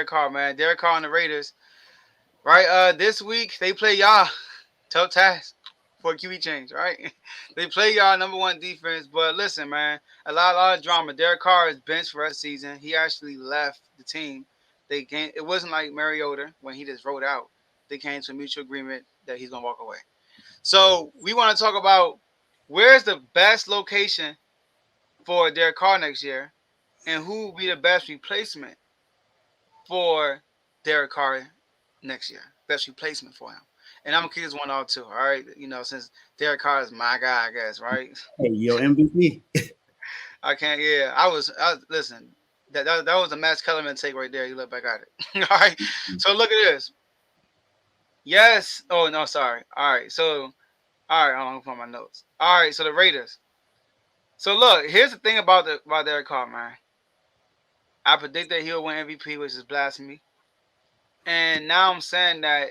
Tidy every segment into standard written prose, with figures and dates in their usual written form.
Derek Carr, man. Derek Carr and the Raiders. Right. This week they play y'all. Tough task for a QB change, right? They play y'all number one defense, but listen, man, a lot of drama. Derek Carr is benched for the rest of the season. He actually left the team. They came. It wasn't like Mariota when he just wrote out. They came to a mutual agreement that he's gonna walk away. So we want to talk about where's the best location for Derek Carr next year, and who will be the best replacement for Derek Carr next year. Best replacement for him. And I'm gonna kick this one out too. All right, since Derek Carr is my guy, I guess, right? Hey, yo, MVP. I can't. Yeah, I was listen. That was a Matt Kellerman take right there. You look back at it. All right. So look at this. Yes. Oh no, sorry. All right. So all right. I'm gonna put my notes. All right. So the Raiders. So look, here's the thing about Derek Carr, man. I predict that he'll win MVP, which is blasphemy. And now I'm saying that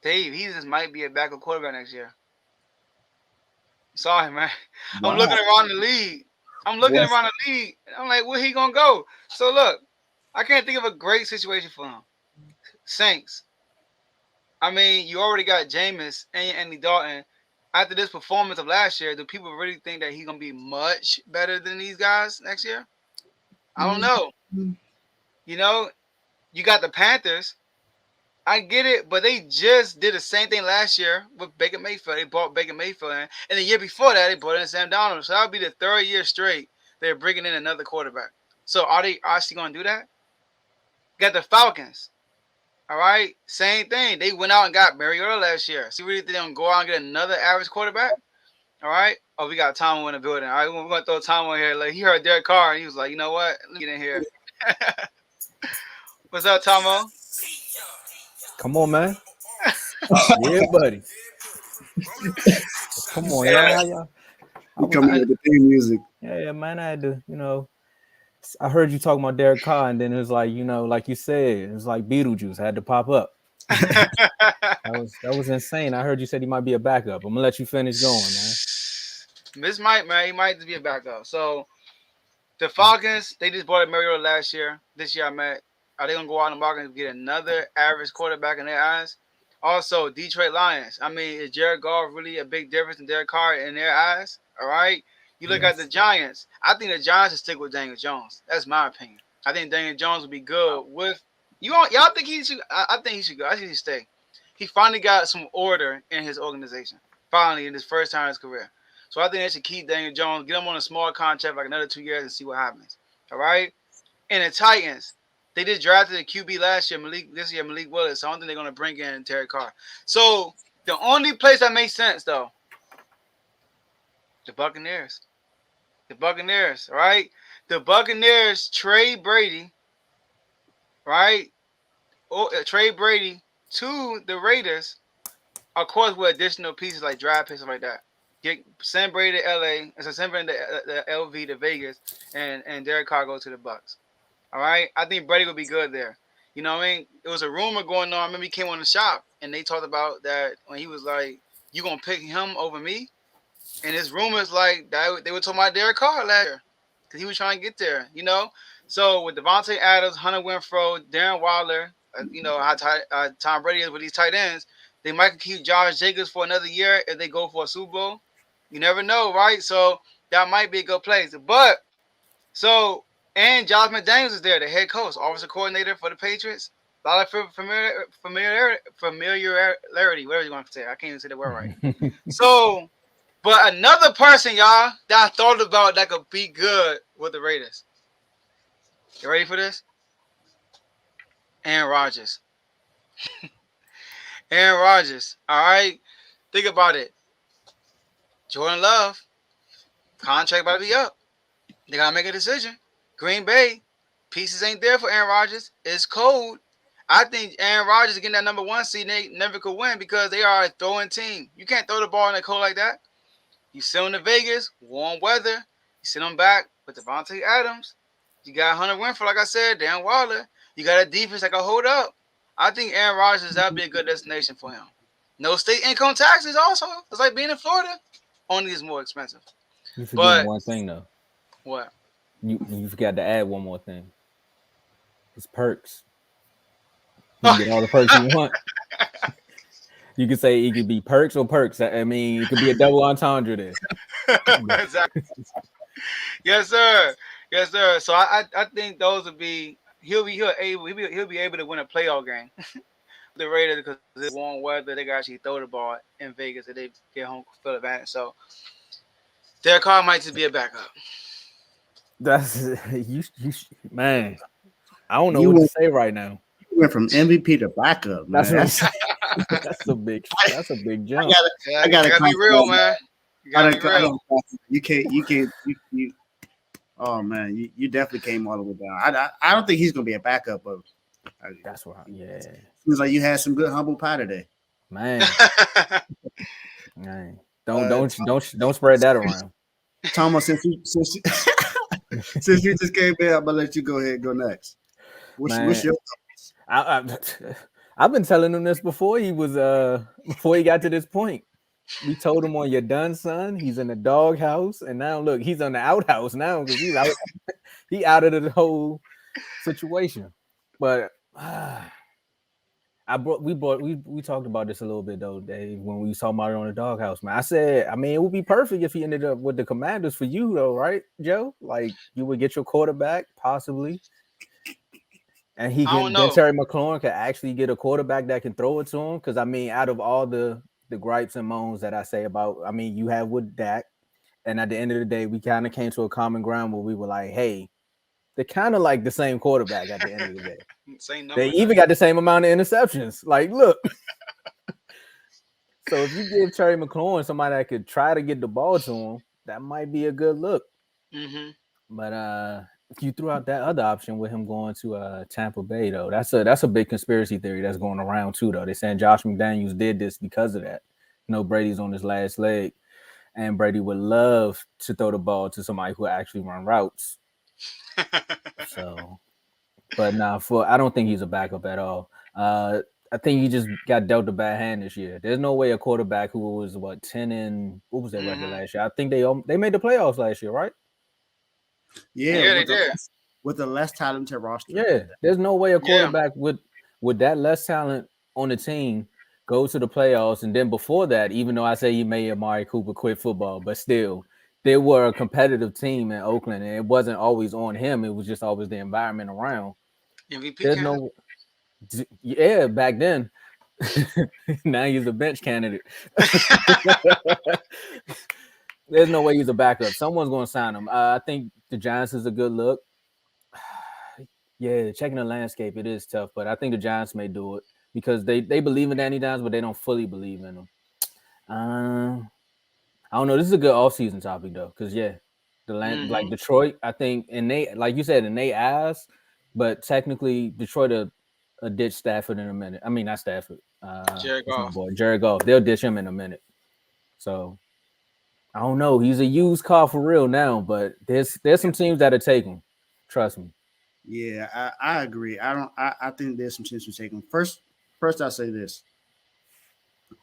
Dave, he just might be a backup quarterback next year. Sorry, man. I'm Wow. looking around the league. I'm looking What's around the league. I'm like, where he gonna go? So look, I can't think of a great situation for him. Saints. I mean, you already got Jameis and Andy Dalton. After this performance of last year, do people really think that he's gonna be much better than these guys next year? I don't know. You know, you got the Panthers. I get it, but they just did the same thing last year with Baker Mayfield. They bought Baker Mayfield in, and the year before that, they brought in Sam Donald. So that'll be the third year straight they're bringing in another quarterback. So are they actually going to do that? Got the Falcons. All right, same thing. They went out and got Mariota last year. See, really, they don't go out and get another average quarterback. All right. Oh, we got Tom in the building. All right, we're gonna throw Tom in here. Like he heard Derek Carr, and he was like, you know what? Let me get in here. What's up, Tomo? Come on, man. Yeah, buddy. Come on, Yeah. y'all. How y'all? he coming with the theme music? Yeah, man. I had to, I heard you talking about Derek Carr, and then it was like, like you said, it was like Beetlejuice had to pop up. That was insane. I heard you said he might be a backup. I'm gonna let you finish going, man. This might, man, he might just be a backup. So the Falcons, they just bought a Mariota last year. This year, I met. Are they gonna go out in the market and get another average quarterback in their eyes? Also, Detroit Lions. I mean, is Jared Goff really a big difference in Derek Carr in their eyes? All right. You look at the Yes. Giants. I think the Giants should stick with Daniel Jones. That's my opinion. I think Daniel Jones would be good with you. Y'all think he should? I think he should go. I think he should stay. He finally got some order in his organization. Finally, in his first time in his career. So I think they should keep Daniel Jones, get him on a small contract like another 2 years and see what happens. All right. And the Titans, they just drafted a QB last year, Malik Willis. So I don't think they're gonna bring in Derek Carr. So the only place that makes sense though, the Buccaneers. The Buccaneers, right? The Buccaneers trade Brady, right? Trade Brady to the Raiders, of course, with additional pieces like draft picks and like that. Send Brady to LA, and so send Brady to the LV to Vegas, and Derek Carr goes to the Bucks. All right, I think Brady will be good there. You know what I mean? It was a rumor going on. I remember he came on the shop, and they talked about that when he was like, "You gonna pick him over me?" And his rumors like that they were talking about Derek Carr last year because he was trying to get there. So with Devontae Adams, Hunter Winfrey, Darren Waller, how Tom Brady is with these tight ends, they might keep Josh Jacobs for another year if they go for a Super Bowl. You never know, right? So that might be a good place. But so and Josh McDaniels is there, the head coach, offensive coordinator for the Patriots. A lot of familiarity, whatever you want to say. I can't even say the word right. So, but another person, y'all, that I thought about that could be good with the Raiders. You ready for this? Aaron Rodgers. Aaron Rodgers. All right. Think about it. Jordan Love, contract about to be up. They gotta make a decision. Green Bay, pieces ain't there for Aaron Rodgers. It's cold. I think Aaron Rodgers getting that number one seed, they never could win because they are a throwing team. You can't throw the ball in the cold like that. You send them to Vegas, warm weather. You send them back with Devontae Adams. You got Hunter Winfrey, like I said, Dan Waller. You got a defense that can hold up. I think Aaron Rodgers, that'd be a good destination for him. No state income taxes also. It's like being in Florida. Only is more expensive. You forgetting But one thing though. what? You forgot to add one more thing. It's perks. He can get all the perks he want. You could say it could be perks or perks. I mean, it could be a double entendre there. Exactly. Yes, sir. Yes, sir. So I think those would be he'll be able to win a playoff game. The Raiders because it's warm weather. They can actually throw the ball in Vegas if they get home field advantage. So Derek Carr might just be a backup. That's you man. I don't know You what to went, say right now. you went from MVP to backup, That's man. what I'm saying. That's a big I jump. gotta, Yeah, I I gotta gotta be real, compliment. man. You I gotta be gotta, I real. gotta, you. Oh man, you definitely came all the way down. I don't think he's gonna be a backup, but it That's what. Yeah, seems like you had some good humble pie today. man. Man. Don't Uh, don't don't don't spread that around. Thomas, since you just came in, I'm gonna let you go ahead and go next. What's Man, your I, I've been telling him this before before he got to this point. We told him on You're Done, son. He's in the doghouse, and now look, he's on the outhouse now because he's out. He out of the whole situation. But we talked about this a little bit though, Dave, when we saw Mario on the doghouse, man. I said, I mean, it would be perfect if he ended up with the Commanders for you, though, right, Joe? Like you would get your quarterback possibly, and he I don't can then know. Terry McLaurin could actually get a quarterback that can throw it to him. Because I mean, out of all the gripes and moans that I say about, I mean, you have with Dak, and at the end of the day, we kind of came to a common ground where we were like, hey, they're kind of like the same quarterback at the end of the day. Same They numbers. even got the same amount of interceptions. Like, look. So if you give Terry McLaurin somebody that could try to get the ball to him, that might be a good look. Mm-hmm. But if you threw out that other option with him going to Tampa Bay, though, that's a big conspiracy theory that's going around too. Though they're saying Josh McDaniels did this because of that. You know, Brady's on his last leg, and Brady would love to throw the ball to somebody who actually run routes. So, but nah, I don't think he's a backup at all. I think he just got dealt a bad hand this year. There's no way a quarterback who was 10 and what was their record last year? I think they made the playoffs last year, right? yeah They did. with the less talented roster? Yeah, there's no way a Yeah. quarterback with that less talent on the team go to the playoffs. And then before that, even though I say you made Amari Cooper quit football, but still, they were a competitive team in Oakland, and it wasn't always on him. It was just always the environment around. MVP There's candidate. yeah, back then. Now he's a bench candidate. There's no way he's a backup. Someone's going to sign him. I think the Giants is a good look. Yeah, checking the landscape, it is tough, but I think the Giants may do it because they believe in Danny Dimes, but they don't fully believe in him. I don't know. This is a good offseason topic though, because like Detroit, I think, and they, like you said, and they asked, but technically Detroit a ditch Stafford in a minute. I mean, not Stafford. Jared What's my Goff. boy? Jared Goff. They'll ditch him in a minute. So I don't know. He's a used car for real now, but there's some teams that'll take him. Trust me. Yeah, I agree. I think there's some chance to take him. First I'll say this.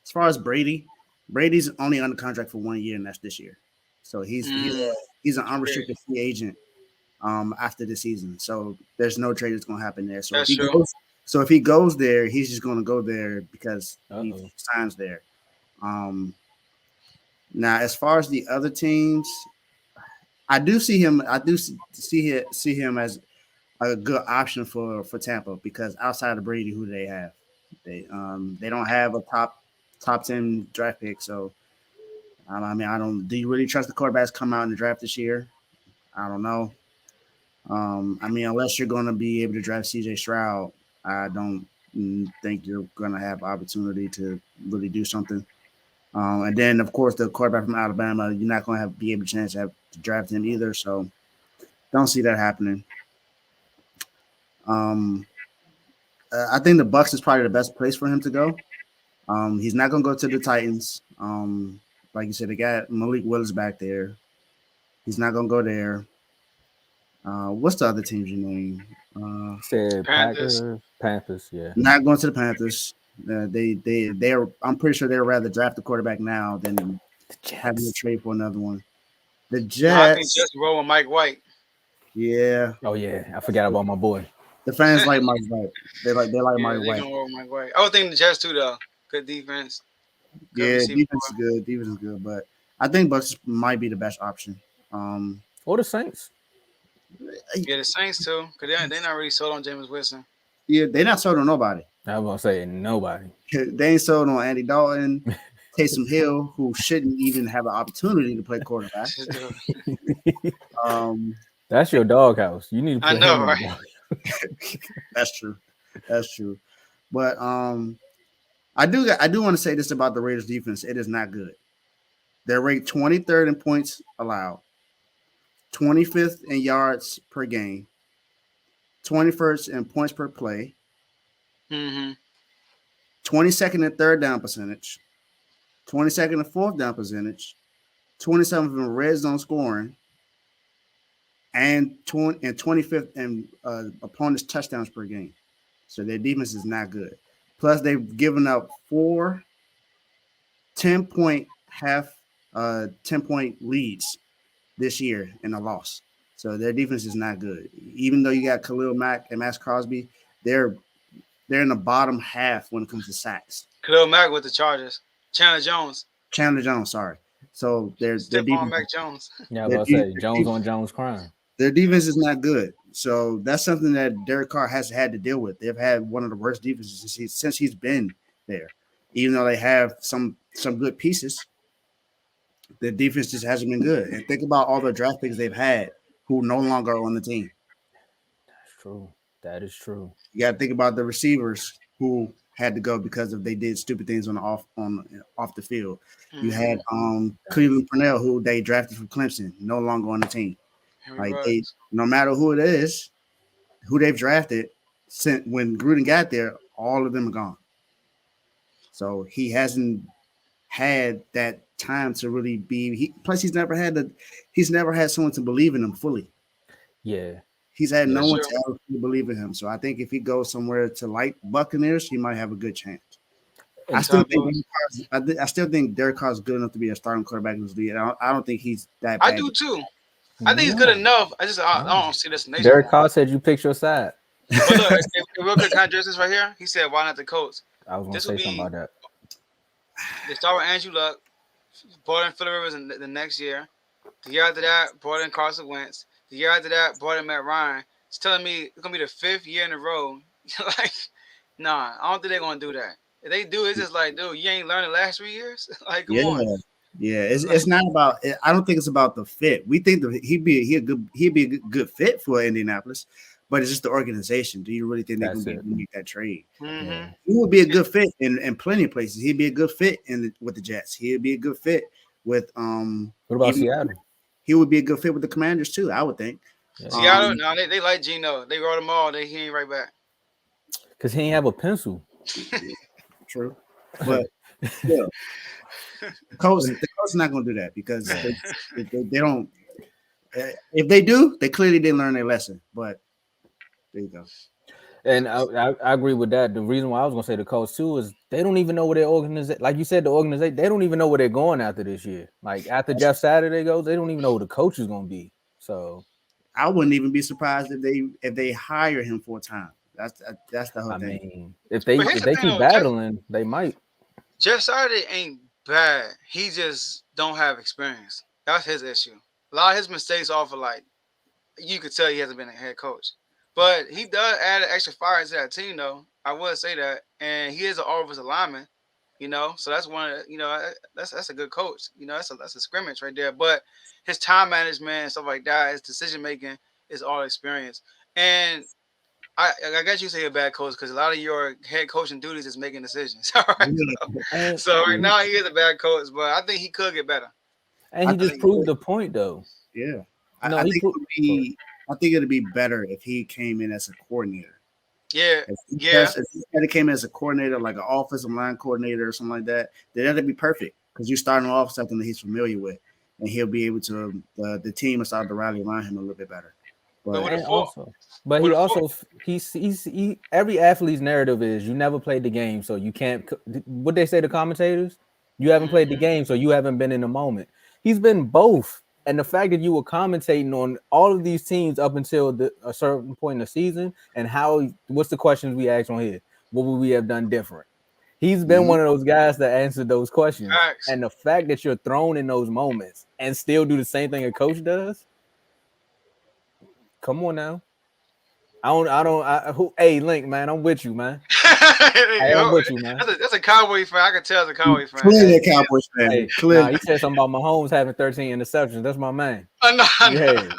As far as Brady's only under contract for 1 year, and that's this year. So he's an unrestricted free agent after the season. So there's no trade that's gonna happen there. So if he goes there, he's just gonna go there because he signs there. Now as far as the other teams, I do see him him as a good option for Tampa because outside of Brady, who they have, they don't have a top 10 draft pick. So I mean, do you really trust the quarterbacks come out in the draft this year? I don't know. I mean, unless you're going to be able to draft CJ Stroud, I don't think you're going to have opportunity to really do something. And then, of course, the quarterback from Alabama, you're not going to be able to draft him either. So don't see that happening. I think the Bucs is probably the best place for him to go. He's not going to go to the Titans. Like you said, they got Malik Willis back there. He's not going to go there. What's the other teams you name? Said Panthers. Panthers, yeah. Not going to the Panthers. They're. I'm pretty sure they'd rather draft a quarterback now than having to trade for another one. The No, I think Jets. just roll with Mike White. Yeah. Oh yeah, I forgot about my boy. The fans like Mike White. They like Yeah, Mike they White. gonna roll Mike White. I would think the Jets too though. Good defense, good Yeah, receiver defense is core. good. Defense is good, but I think Bucks might be the best option. Or the Saints. Yeah, the Saints too, cause they not really sold on Jameis Winston. Yeah, they're not sold on nobody. I was gonna say nobody. They ain't sold on Andy Dalton, Taysom Hill, who shouldn't even have an opportunity to play quarterback. Just do it. Um, That's your doghouse. You need to I put know, him in right? the dog. that's true. That's true. But I do want to say this about the Raiders defense. It is not good. They're ranked 23rd in points allowed, 25th in yards per game, 21st in points per play, Mm-hmm. 22nd in third down percentage, 22nd in fourth down percentage, 27th in red zone scoring, and 25th in opponents' touchdowns per game. So their defense is not good. Plus, they've given up 10-point 10-point leads this year in a loss. So their defense is not good. Even though you got Khalil Mack and Max Crosby, they're in the bottom half when it comes to sacks. Khalil Mack with the Chargers. Chandler Jones. Chandler Jones, sorry. So their Stiff on defense, Mac Jones. Yeah, I their, was about to de- say Jones on Jones crime. their defense is not good. So that's something that Derek Carr has had to deal with. They've had one of the worst defenses since he's been there. Even though they have some good pieces, the defense just hasn't been good. And think about all the draft picks they've had who no longer are on the team. That's true. That is true. You got to think about the receivers who had to go because of they did stupid things off the field. You had Cleveland Purnell, who they drafted from Clemson, no longer on the team. Henry Like Ruggs. no matter who it is, who they've drafted, when Gruden got there, all of them are gone. So he hasn't had that time to really be. Plus, he's never had someone to believe in him fully. Yeah. He's had no That's one true. to ever believe in him. So I think if he goes somewhere to like Buccaneers, he might have a good chance. I And still Todd think Bowles. I still think Derek Carr is good enough to be a starting quarterback in this league. I don't think he's that I bad. do too. I think he's good enough. I don't see this nation. Derek Carr said you picked your side. But look, if real quick kind of this right here. He said, "Why not the Colts?" I was gonna This will say something be about that. they start with Andrew Luck, brought in Phillip Rivers in the next year. The year after that, brought in Carson Wentz. The year after that, brought in Matt Ryan. It's telling me it's gonna be the 5th year in a row. Like, nah, I don't think they're gonna do that. If they do, it's just like, dude, you ain't learned the last 3 years. Like, come Yeah, on. yeah. It's not about. I don't think it's about the fit. We think that he'd be a good fit for Indianapolis, but it's just the organization. Do you really think they're That's going to it. make that trade? Mm-hmm. Yeah. He would be a good fit in plenty of places. He'd be a good fit with the Jets. He'd be a good fit with What about even- Seattle? He would be a good fit with the Commanders too. I would think. Yeah. Seattle, no, they like Geno. They wrote him all. He ain't right back. Because he ain't have a pencil. True, but still, the Colts are not going to do that because they don't. If they do, they clearly didn't learn their lesson. But there you go. And I agree with that. The reason why I was gonna say the Colts too is they don't even know where their organization, like you said, the organization, they don't even know where they're going after this year. Like after Jeff Saturday goes, they don't even know who the coach is gonna be. So I wouldn't even be surprised if they hire him full time. That's the whole I thing. mean, if they But here's the thing, keep though, battling, they might. Jeff Saturday ain't bad. He just don't have experience. That's his issue. A lot of his mistakes off of like you could tell he hasn't been a head coach. But he does add an extra fire to that team, though. I would say that, and he is an offensive lineman, so that's one. That's a good coach. That's a scrimmage right there. But his time management and stuff like that, his decision making is all experience. And I guess you say a bad coach because a lot of your head coaching duties is making decisions. All right. So right now he is a bad coach, but I think he could get better. And he just proved the point, though. Yeah, No, I think it'd be better if he came in as a coordinator. Yeah, If he came in as a coordinator, like an offensive line coordinator or something like that, then that'd be perfect because you're starting off something that he's familiar with, and he'll be able to the team will start to rally around him a little bit better. Every athlete's narrative is you never played the game, so you can't. What they say to commentators, you haven't played the game, so you haven't been in the moment. He's been both. And the fact that you were commentating on all of these teams up until a certain point in the season, and what's the questions we asked on here? What would we have done different? He's been one of those guys that answered those questions. Facts. And the fact that you're thrown in those moments and still do the same thing a coach does, come on now. Hey, Link, man, I'm with you, man. Hey, I'm with you, man. That's a Cowboy fan. I can tell it's a Cowboy fan. Clearly a Cowboys fan. Hey, Clearly. he said something about Mahomes having 13 interceptions. That's my man. No. Yeah.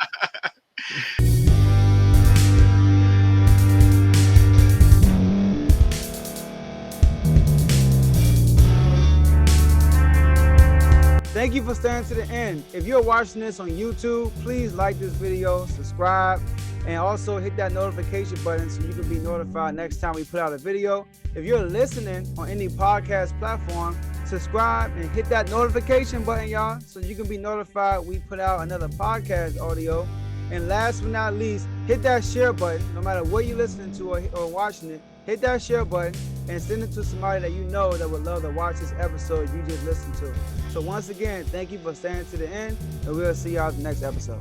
Thank you for staying to the end. If you're watching this on YouTube, please like this video, subscribe, and also hit that notification button so you can be notified next time we put out a video. If you're listening on any podcast platform, subscribe and hit that notification button, y'all, so you can be notified we put out another podcast audio. And last but not least, hit that share button. No matter what you're listening to or watching it, hit that share button and send it to somebody that you know that would love to watch this episode you just listened to. So once again, thank you for staying to the end, and we'll see y'all in the next episode.